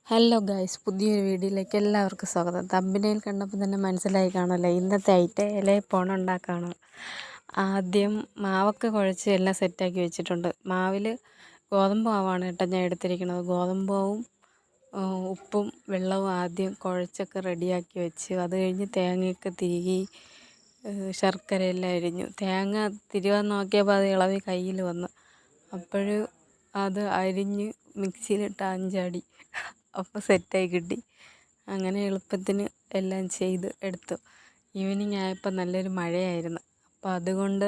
Hello guys, പുതിയൊരു വീഡിയോയിലേക്ക് എല്ലാവർക്കും സ്വാഗതം. തമ്പനയിൽ കണ്ടപ്പോൾ തന്നെ മനസ്സിലായി കാണുമല്ലോ, ഇന്നത്തെ ഐറ്റം ഇലയപ്പം ഉണ്ടാക്കാണ്. ആദ്യം മാവൊക്കെ കുഴച്ച് എല്ലാം സെറ്റാക്കി വെച്ചിട്ടുണ്ട്. മാവിൽ ഗോതമ്പ് മാവാണ് കേട്ടോ ഞാൻ എടുത്തിരിക്കുന്നത്. ഗോതമ്പ് മാവും ഉപ്പും വെള്ളവും ആദ്യം കുഴച്ചൊക്കെ റെഡിയാക്കി വെച്ച്, അത് കഴിഞ്ഞ് തേങ്ങയൊക്കെ തിരുകി ശർക്കരയെല്ലാം അരിഞ്ഞു. തേങ്ങ തിരുവാൻ നോക്കിയപ്പോൾ അത് ഇളവി കയ്യിൽ വന്നു. അപ്പോഴും അത് അരിഞ്ഞ് മിക്സിയിലിട്ട് അഞ്ചടി, അപ്പോൾ സെറ്റായി കിട്ടി. അങ്ങനെ എളുപ്പത്തിന് എല്ലാം ചെയ്ത് എടുത്തു. ഈവനിങ് ആയപ്പോൾ നല്ലൊരു മഴയായിരുന്നു. അപ്പോൾ അതുകൊണ്ട്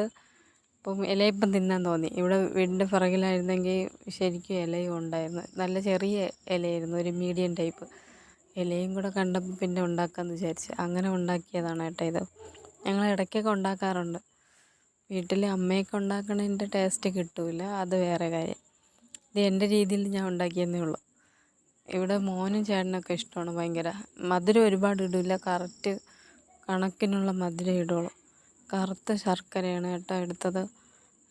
ഇപ്പം ഇലയപ്പം തിന്നാൻ തോന്നി. ഇവിടെ വീടിൻ്റെ പുറകിലായിരുന്നെങ്കിൽ ശരിക്കും ഇലയും ഉണ്ടായിരുന്നു. നല്ല ചെറിയ ഇലയായിരുന്നു, ഒരു മീഡിയം ടൈപ്പ്. ഇലയും കൂടെ കണ്ടപ്പോൾ പിന്നെ ഉണ്ടാക്കാമെന്ന് വിചാരിച്ച് അങ്ങനെ ഉണ്ടാക്കിയതാണ് കേട്ടോ ഇത്. ഞങ്ങൾ ഇടയ്ക്കൊക്കെ ഉണ്ടാക്കാറുണ്ട്. വീട്ടിൽ അമ്മയൊക്കെ ഉണ്ടാക്കണതിൻ്റെ ടേസ്റ്റ് കിട്ടില്ല, അത് വേറെ കാര്യം. ഇത് എൻ്റെ രീതിയിൽ ഞാൻ ഉണ്ടാക്കിയെന്നേ ഉള്ളൂ. ഇവിടെ മോനും ചേട്ടനൊക്കെ ഇഷ്ടമാണ് ഭയങ്കര. മധുരം ഒരുപാട് ഇടില്ല, കറക്റ്റ് കണക്കിനുള്ള മധുരം ഇടുള്ളൂ. കറുത്ത ശർക്കരയാണ് കേട്ടോ എടുത്തത്.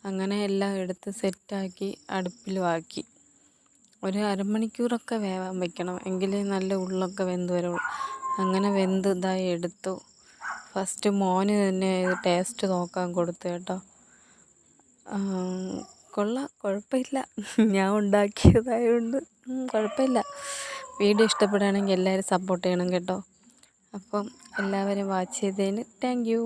അങ്ങനെ എല്ലാം എടുത്ത് സെറ്റാക്കി അടുപ്പിലുമാക്കി ഒരു അരമണിക്കൂറൊക്കെ വേവാൻ വയ്ക്കണം, എങ്കിലേ നല്ല ഉള്ളൊക്കെ വെന്ത് വരുള്ളൂ. അങ്ങനെ വെന്ത് ഇതായി എടുത്തു. ഫസ്റ്റ് മോന് തന്നെ ടേസ്റ്റ് നോക്കാൻ കൊടുത്തു കേട്ടോ. കൊള്ളാം, കുഴപ്പമില്ല. ഞാൻ ഉണ്ടാക്കിയതായതുകൊണ്ട് കുഴപ്പമില്ല. വീഡിയോ ഇഷ്ടപ്പെടുകയാണെങ്കിൽ എല്ലാവരും സപ്പോർട്ട് ചെയ്യണം കേട്ടോ. അപ്പം എല്ലാവരും വാച്ച് ചെയ്തതിന് താങ്ക് യു.